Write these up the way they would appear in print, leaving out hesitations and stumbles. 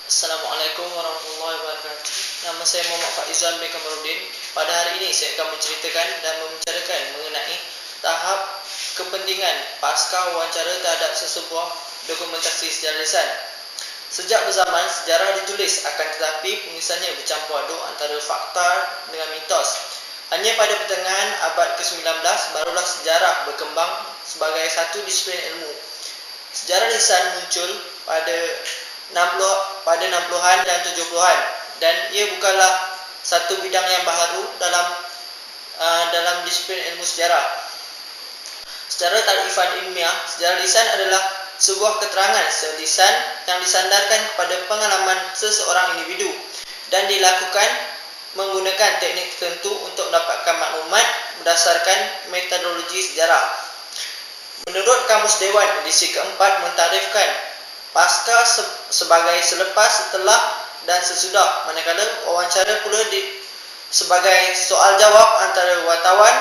Assalamualaikum warahmatullahi wabarakatuh. Nama saya Muhammad Faizal bin Kamarudin. Pada hari ini saya akan menceritakan dan membicarakan mengenai tahap kepentingan pasca wawancara terhadap sesebuah dokumentasi sejarah lisan. Sejak berzaman, sejarah ditulis, akan tetapi penulisannya bercampur aduk antara fakta dengan mitos. Hanya pada pertengahan abad ke-19 barulah sejarah berkembang sebagai satu disiplin ilmu. Sejarah lisan muncul pada 60-an dan 70-an, dan ia bukanlah satu bidang yang baharu dalam disiplin ilmu sejarah. Secara takrifan ilmiah, sejarah lisan adalah sebuah keterangan lisan yang disandarkan kepada pengalaman seseorang individu dan dilakukan menggunakan teknik tertentu untuk mendapatkan maklumat berdasarkan metodologi sejarah. Menurut Kamus Dewan edisi keempat mentarifkan pasca sebagai selepas, setelah dan sesudah, manakala wawancara pula sebagai soal jawab antara wartawan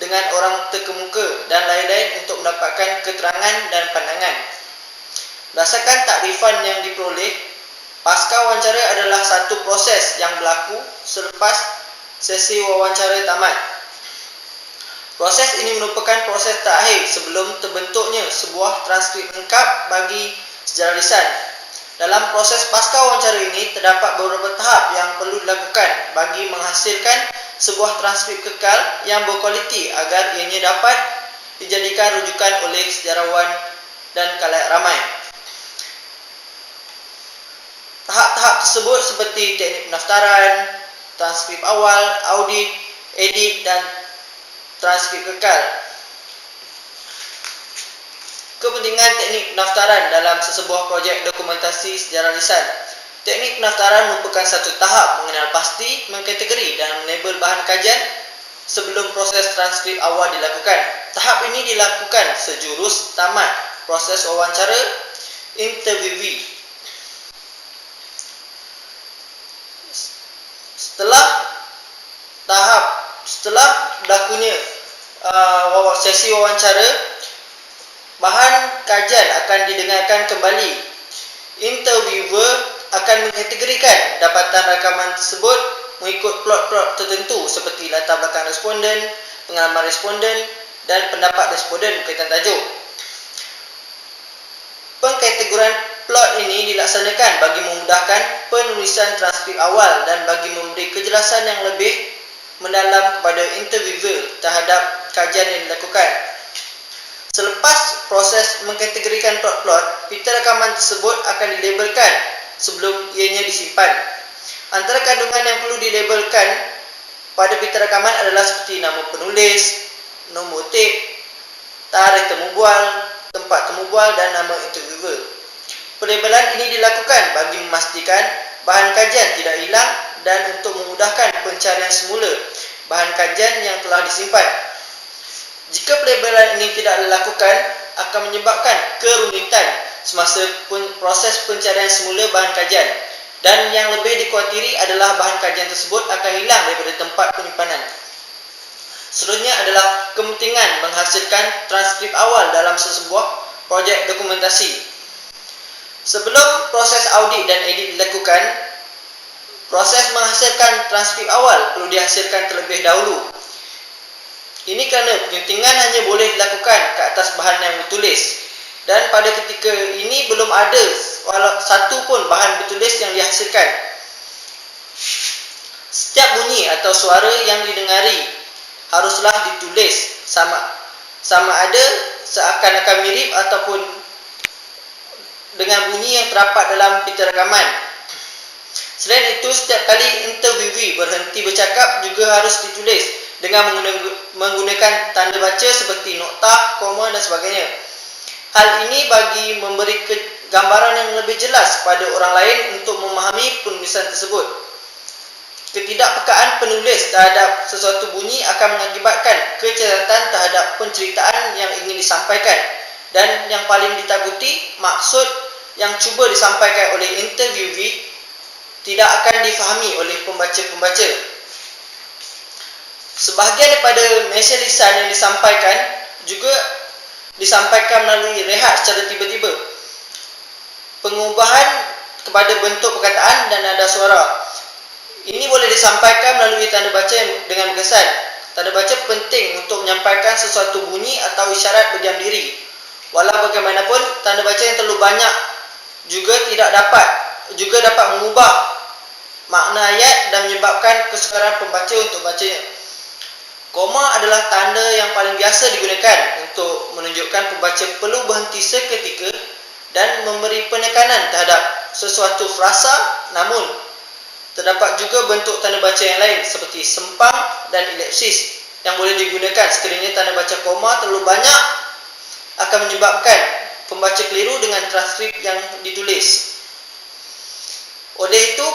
dengan orang terkemuka dan lain-lain untuk mendapatkan keterangan dan pandangan. Berdasarkan takrifan yang diperoleh, pasca wawancara adalah satu proses yang berlaku selepas sesi wawancara tamat. Proses ini merupakan proses terakhir sebelum terbentuknya sebuah transkrip lengkap bagi sejarah lisan. Dalam proses pasca wawancara ini, terdapat beberapa tahap yang perlu dilakukan bagi menghasilkan sebuah transkrip kekal yang berkualiti agar ianya dapat dijadikan rujukan oleh sejarawan dan khalayak ramai. Tahap-tahap tersebut seperti teknik pendaftaran, transkrip awal, audit, edit dan transkrip kekal. Kepentingan teknik pendaftaran dalam sesebuah projek dokumentasi sejarah lisan. Teknik pendaftaran merupakan satu tahap mengenal pasti, mengkategori dan melabel bahan kajian sebelum proses transkrip awal dilakukan. Tahap ini dilakukan sejurus tamat proses wawancara interviewee. Setelah berlakunya sesi wawancara, bahan kajian akan didengarkan kembali. Interviewer akan mengkategorikan dapatan rakaman tersebut mengikut plot-plot tertentu seperti latar belakang responden, pengalaman responden dan pendapat responden berkaitan tajuk. Pengkategorian plot ini dilaksanakan bagi memudahkan penulisan transkrip awal dan bagi memberi kejelasan yang lebih mendalam kepada interviewer terhadap kajian yang dilakukan. Selepas proses mengkategorikan plot-plot, pita rakaman tersebut akan dilabelkan sebelum ianya disimpan. Antara kandungan yang perlu dilabelkan pada pita rakaman adalah seperti nama penulis, nombor tip, tarikh temu bual, tempat temu bual dan nama interviewer. Pelabelan ini dilakukan bagi memastikan bahan kajian tidak hilang dan untuk memudahkan pencarian semula bahan kajian yang telah disimpan. Jika pelabelan ini tidak dilakukan, akan menyebabkan kerumitan semasa proses pencarian semula bahan kajian, dan yang lebih dikhawatiri adalah bahan kajian tersebut akan hilang daripada tempat penyimpanan. Seterusnya adalah kepentingan menghasilkan transkrip awal dalam sesebuah projek dokumentasi. Sebelum proses audit dan edit dilakukan, proses menghasilkan transkrip awal perlu dihasilkan terlebih dahulu. Ini kerana penyuntingan hanya boleh dilakukan ke atas bahan yang bertulis, dan pada ketika ini belum ada satu pun bahan bertulis yang dihasilkan. Setiap bunyi atau suara yang didengari haruslah ditulis sama ada seakan-akan mirip ataupun dengan bunyi yang terdapat dalam pita rakaman. Selain itu, setiap kali interviewee berhenti bercakap juga harus ditulis dengan menggunakan tanda baca seperti noktah, koma dan sebagainya. Hal ini bagi memberi gambaran yang lebih jelas kepada orang lain untuk memahami penulisan tersebut. Ketidakpekaan penulis terhadap sesuatu bunyi akan mengakibatkan kecacatan terhadap penceritaan yang ingin disampaikan, dan yang paling ditakuti, maksud yang cuba disampaikan oleh interviewee tidak akan difahami oleh pembaca-pembaca. Sebahagian daripada mesej lisan yang disampaikan juga disampaikan melalui rehat secara tiba-tiba. Pengubahan kepada bentuk perkataan dan nada suara. Ini boleh disampaikan melalui tanda baca dengan berkesan. Tanda baca penting untuk menyampaikan sesuatu bunyi atau isyarat berdiam diri. Walau bagaimanapun, tanda baca yang terlalu banyak juga dapat mengubah makna ayat dan menyebabkan kesukaran pembaca untuk bacanya. Koma adalah tanda yang paling biasa digunakan untuk menunjukkan pembaca perlu berhenti seketika dan memberi penekanan terhadap sesuatu frasa. Namun, terdapat juga bentuk tanda baca yang lain seperti sempang dan elipsis yang boleh digunakan sekiranya tanda baca koma terlalu banyak akan menyebabkan pembaca keliru dengan transkrip yang ditulis. Oleh itu,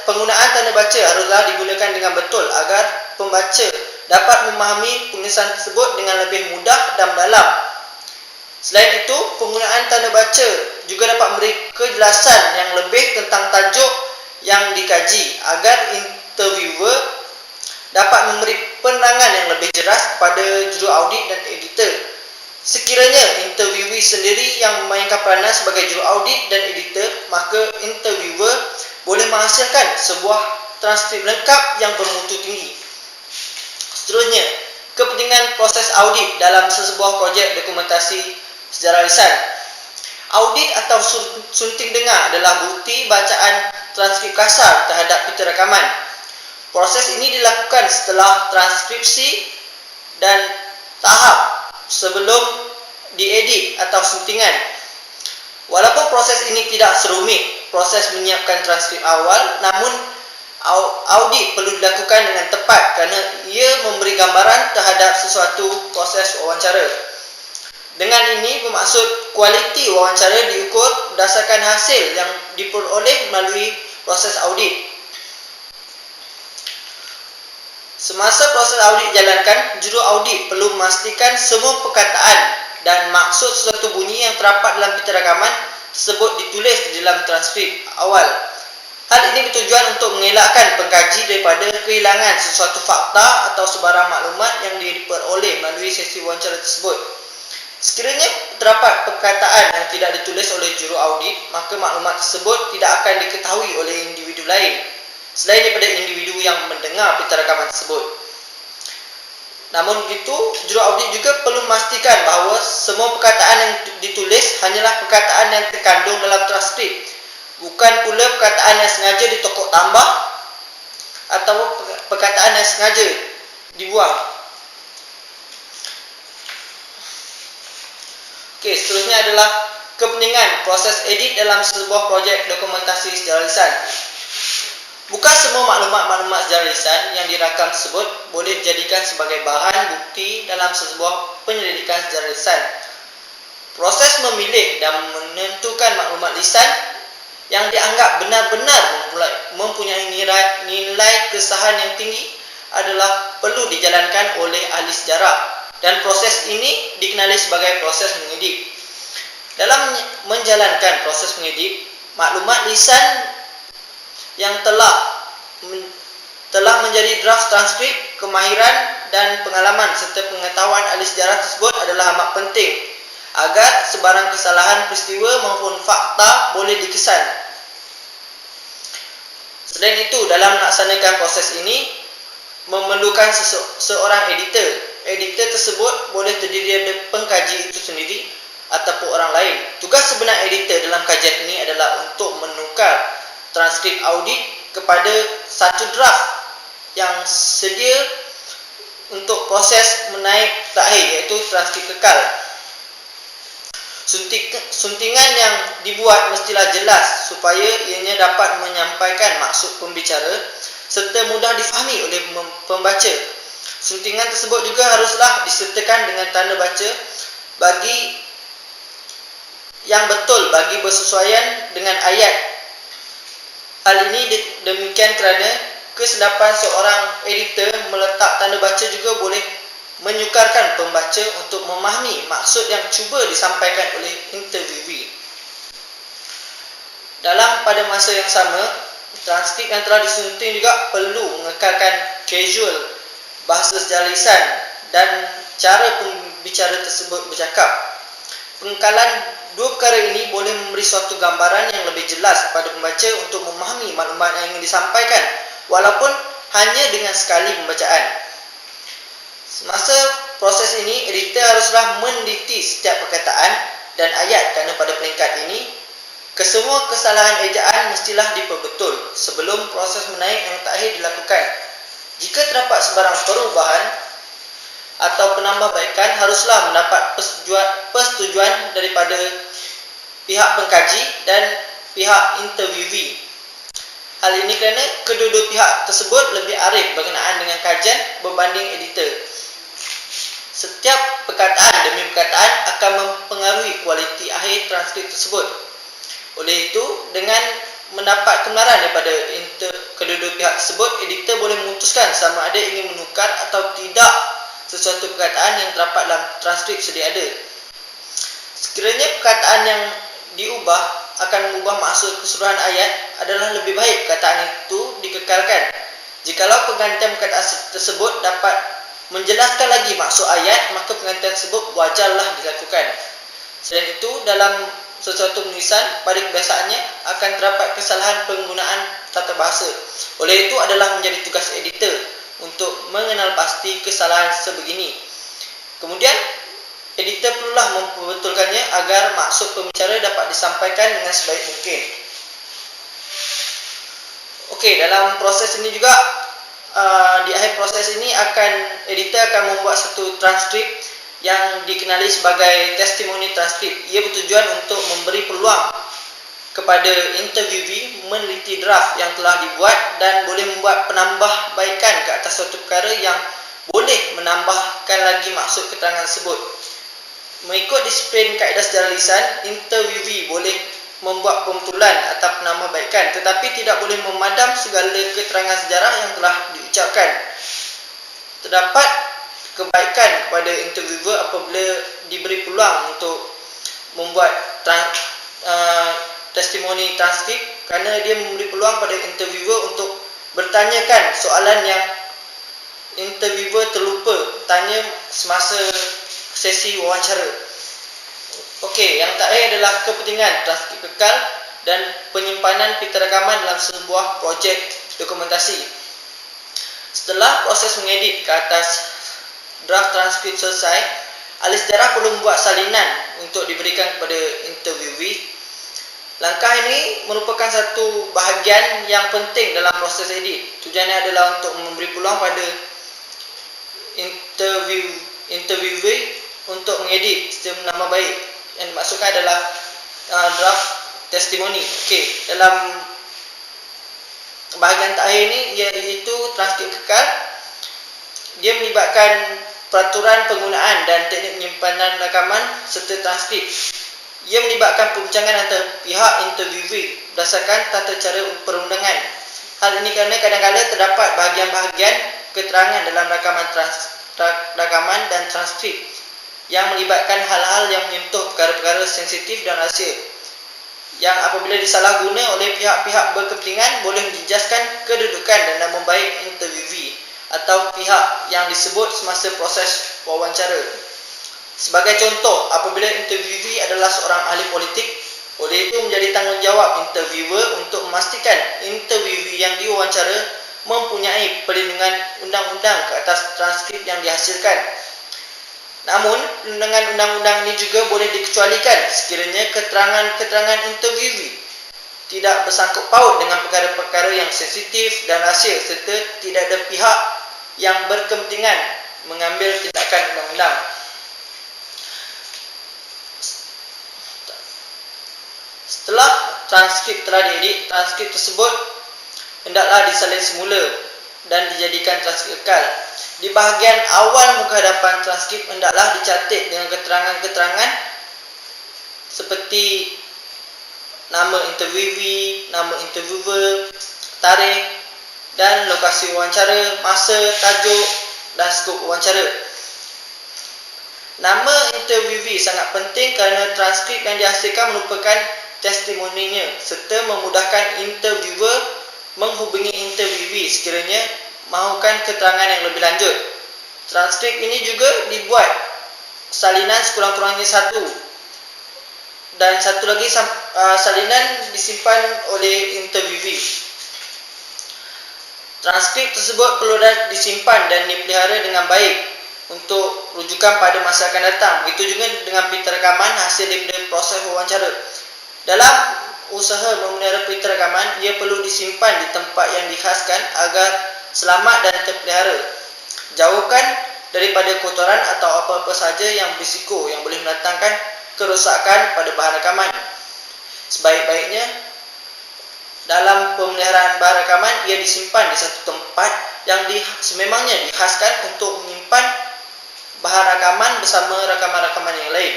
penggunaan tanda baca haruslah digunakan dengan betul agar pembaca dapat memahami penulisan tersebut dengan lebih mudah dan mendalam. Selain itu, penggunaan tanda baca juga dapat memberi kejelasan yang lebih tentang tajuk yang dikaji agar interviewer dapat memberi penerangan yang lebih jelas kepada juru audit dan editor. Sekiranya interviewee sendiri yang memainkan peranan sebagai juru audit dan editor, maka interviewer boleh menghasilkan sebuah transkrip lengkap yang bermutu tinggi. Seterusnya, kepentingan proses audit dalam sesebuah projek dokumentasi sejarah lisan. Audit atau sunting dengar adalah bukti bacaan transkrip kasar terhadap pita rakaman. Proses ini dilakukan setelah transkripsi dan tahap sebelum diedit atau suntingan. Walaupun proses ini tidak serumit proses menyiapkan transkrip awal, namun audit perlu dilakukan dengan tepat kerana ia memberi gambaran terhadap sesuatu proses wawancara. Dengan ini bermaksud kualiti wawancara diukur berdasarkan hasil yang diperoleh melalui proses audit. Semasa proses audit dijalankan, juru audit perlu memastikan semua perkataan dan maksud sesuatu bunyi yang terdapat dalam pita rakaman tersebut ditulis di dalam transkrip awal. Hal ini bertujuan untuk mengelakkan pengkaji daripada kehilangan sesuatu fakta atau sebarang maklumat yang diperoleh melalui sesi wawancara tersebut. Sekiranya terdapat perkataan yang tidak ditulis oleh juru audit, maka maklumat tersebut tidak akan diketahui oleh individu lain selain daripada individu yang mendengar pita rakaman tersebut. Namun begitu, juru audit juga perlu memastikan bahawa semua perkataan yang ditulis hanyalah perkataan yang terkandung dalam transkrip, bukan pula perkataan yang sengaja ditokok tambah atau perkataan yang sengaja dibuang. Seterusnya adalah kepentingan proses edit dalam sebuah projek dokumentasi sejarah lisan. Bukan semua maklumat-maklumat sejarah lisan yang dirakam tersebut boleh dijadikan sebagai bahan bukti dalam sebuah penyelidikan sejarah lisan. Proses memilih dan menentukan maklumat lisan yang dianggap benar-benar mempunyai nilai kesahan yang tinggi adalah perlu dijalankan oleh ahli sejarah. Dan proses ini dikenali sebagai proses mengedit. Dalam menjalankan proses mengedit, maklumat lisan yang telah menjadi draft transkrip, kemahiran dan pengalaman serta pengetahuan ahli sejarah tersebut adalah amat penting agar sebarang kesalahan peristiwa maupun fakta boleh dikesan. Selain itu, dalam melaksanakan proses ini memerlukan seorang editor. Editor tersebut boleh terdiri dari pengkaji itu sendiri ataupun orang lain. Tugas sebenar editor dalam kajian ini adalah untuk menukar transkrip audit kepada satu draft yang sedia untuk proses menaik terakhir, iaitu transkrip kekal. Suntingan yang dibuat mestilah jelas supaya ianya dapat menyampaikan maksud pembicara serta mudah difahami oleh pembaca. Suntingan tersebut juga haruslah disertakan dengan tanda baca yang betul bagi bersesuaian dengan ayat. Hal ini demikian kerana kesedapan seorang editor meletak tanda baca juga boleh menyukarkan pembaca untuk memahami maksud yang cuba disampaikan oleh interviewee. Pada masa yang sama, transkrip yang telah disunting juga perlu mengekalkan casual bahasa sejarah lisan dan cara pembicara tersebut bercakap. Pengekalan dua perkara ini boleh memberi suatu gambaran yang lebih jelas kepada pembaca untuk memahami maklumat yang ingin disampaikan, walaupun hanya dengan sekali pembacaan. Semasa proses ini, editor haruslah meneliti setiap perkataan dan ayat kerana pada peringkat ini, kesemua kesalahan ejaan mestilah diperbetul sebelum proses menaik yang terakhir dilakukan. Jika terdapat sebarang perubahan atau penambahbaikan, haruslah mendapat persetujuan daripada pihak pengkaji dan pihak interviewee. Hal ini kerana kedua-dua pihak tersebut lebih arif berkenaan dengan kajian berbanding editor. Setiap perkataan demi perkataan akan mempengaruhi kualiti akhir transkrip tersebut. Oleh itu, dengan mendapat kebenaran daripada kedua-dua pihak tersebut, editor boleh memutuskan sama ada ingin menukar atau tidak sesuatu perkataan yang terdapat dalam transkrip sedia ada. Sekiranya perkataan yang diubah akan mengubah maksud keseluruhan ayat, adalah lebih baik perkataan itu dikekalkan. Jikalau penggantian perkataan tersebut dapat menjelaskan lagi maksud ayat, maka penggantian tersebut wajarlah dilakukan. Selain itu, dalam sesuatu penulisan, pada kebiasaannya akan terdapat kesalahan penggunaan tata bahasa. Oleh itu, adalah menjadi tugas editor untuk mengenal pasti kesalahan sebegini. Kemudian, editor perlulah memperbetulkannya agar maksud pembicara dapat disampaikan dengan sebaik mungkin. Okey, dalam proses ini juga, di akhir proses ini editor akan membuat satu transkrip yang dikenali sebagai testimoni transkrip. Ia bertujuan untuk memberi peluang kepada interviewee meneliti draft yang telah dibuat dan boleh membuat penambahbaikan ke atas suatu perkara yang boleh menambahkan lagi maksud keterangan tersebut. Mengikut disiplin kaedah sejarah lisan, interviewee boleh membuat pembetulan atau penambahbaikan, tetapi tidak boleh memadam segala keterangan sejarah yang telah diucapkan. Terdapat kebaikan kepada interviewer apabila diberi peluang untuk membuat testimoni transkrip, kerana dia memberi peluang pada interviewer untuk bertanyakan soalan yang interviewer terlupa tanya semasa sesi wawancara. Okey, yang terakhir adalah kepentingan transkrip kekal dan penyimpanan pita rakaman dalam sebuah projek dokumentasi. Setelah proses mengedit ke atas draft transkrip selesai, ahli sejarah perlu membuat salinan untuk diberikan kepada interviewee. Langkah ini merupakan satu bahagian yang penting dalam proses edit. Tujuannya adalah untuk memberi peluang pada interviewee untuk mengedit secara nama baik. Yang dimaksudkan adalah draft testimoni. Okey, dalam bahagian terakhir ini iaitu transkrip kekal, dia melibatkan peraturan penggunaan dan teknik penyimpanan rakaman serta transkrip. Ia melibatkan perbincangan antara pihak interviewee berdasarkan tata cara perundangan. Hal ini kerana kadang-kadang terdapat bahagian-bahagian keterangan dalam rakaman dan transkrip yang melibatkan hal-hal yang menyentuh perkara-perkara sensitif dan rahsia, yang apabila disalahguna oleh pihak-pihak berkepentingan boleh menjejaskan kedudukan dan nama baik interviewee atau pihak yang disebut semasa proses wawancara. Sebagai contoh, apabila interviewee adalah seorang ahli politik, oleh itu menjadi tanggungjawab interviewer untuk memastikan interviewee yang diwawancara mempunyai perlindungan undang-undang ke atas transkrip yang dihasilkan. Namun, perlindungan undang-undang ini juga boleh dikecualikan sekiranya keterangan-keterangan interviewee tidak bersangkut paut dengan perkara-perkara yang sensitif dan rahsia serta tidak ada pihak yang berkepentingan mengambil tindakan undang-undang. Setelah transkrip telah diedit, transkrip tersebut hendaklah disalin semula dan dijadikan transkrip kekal. Di bahagian awal muka hadapan transkrip hendaklah dicatat dengan keterangan-keterangan seperti nama interviewee, nama interviewer, tarikh dan lokasi wawancara, masa, tajuk dan skop wawancara. Nama interviewee sangat penting kerana transkrip yang dihasilkan merupakan testimoninya serta memudahkan interviewer menghubungi interviewee sekiranya mahukan keterangan yang lebih lanjut. Transkrip ini juga dibuat salinan sekurang-kurangnya satu Dan satu lagi salinan disimpan oleh interviewee. Transkrip tersebut perlu disimpan dan dipelihara dengan baik untuk rujukan pada masa akan datang. Begitu juga dengan pita rekaman hasil daripada proses wawancara. Dalam usaha memelihara pita rekaman, ia perlu disimpan di tempat yang dikhaskan agar selamat dan terpelihara. Jauhkan daripada kotoran atau apa-apa sahaja yang berisiko yang boleh mendatangkan kerosakan pada bahan rekaman. Sebaik-baiknya dalam pemeliharaan bahan rekaman, ia disimpan di satu tempat yang sememangnya dikhaskan untuk menyimpan bahan rakaman bersama rakaman-rakaman yang lain.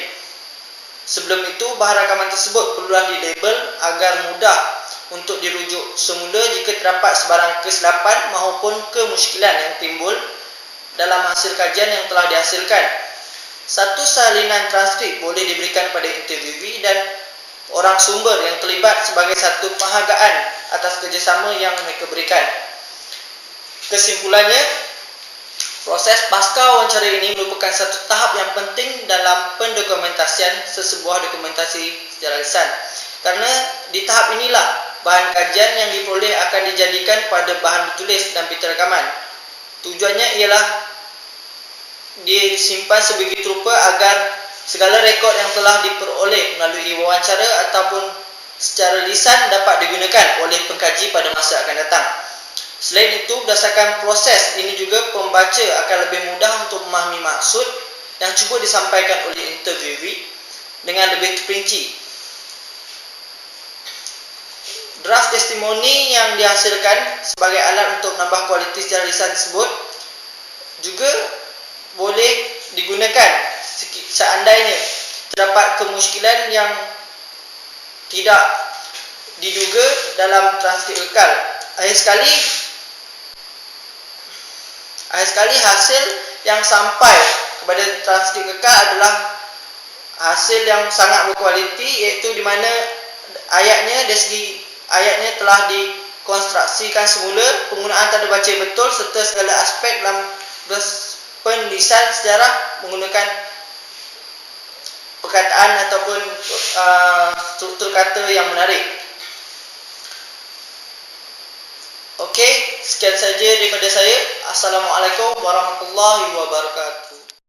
Sebelum itu, bahan rakaman tersebut perlulah dilabel agar mudah untuk dirujuk semula jika terdapat sebarang kesilapan maupun kemusykilan yang timbul dalam hasil kajian yang telah dihasilkan. Satu salinan transkrip boleh diberikan pada interviewee dan orang sumber yang terlibat sebagai satu penghargaan atas kerjasama yang mereka berikan. Kesimpulannya, proses pasca wawancara ini merupakan satu tahap yang penting dalam pendokumentasian sesebuah dokumentasi secara lisan. Kerana di tahap inilah bahan kajian yang diperoleh akan dijadikan pada bahan bertulis dan pita rekaman. Tujuannya ialah disimpan sebegitu rupa agar segala rekod yang telah diperoleh melalui wawancara ataupun secara lisan dapat digunakan oleh pengkaji pada masa akan datang. Selain itu, berdasarkan proses ini juga pembaca akan lebih mudah untuk memahami maksud yang cuba disampaikan oleh interviewee dengan lebih terperinci. Draft testimoni yang dihasilkan sebagai alat untuk menambah kualiti secara lisan tersebut juga boleh digunakan seandainya terdapat kemusykilan yang tidak diduga dalam transkrip kekal. Akhir sekali hasil yang sampai kepada transkrip kekal adalah hasil yang sangat berkualiti, iaitu di mana ayatnya dari segi ayatnya telah dikonstruksikan semula, penggunaan tanda baca betul serta segala aspek dalam penulisan sejarah menggunakan perkataan ataupun struktur kata yang menarik. Okey, sekian saja daripada saya. Assalamualaikum warahmatullahi wabarakatuh.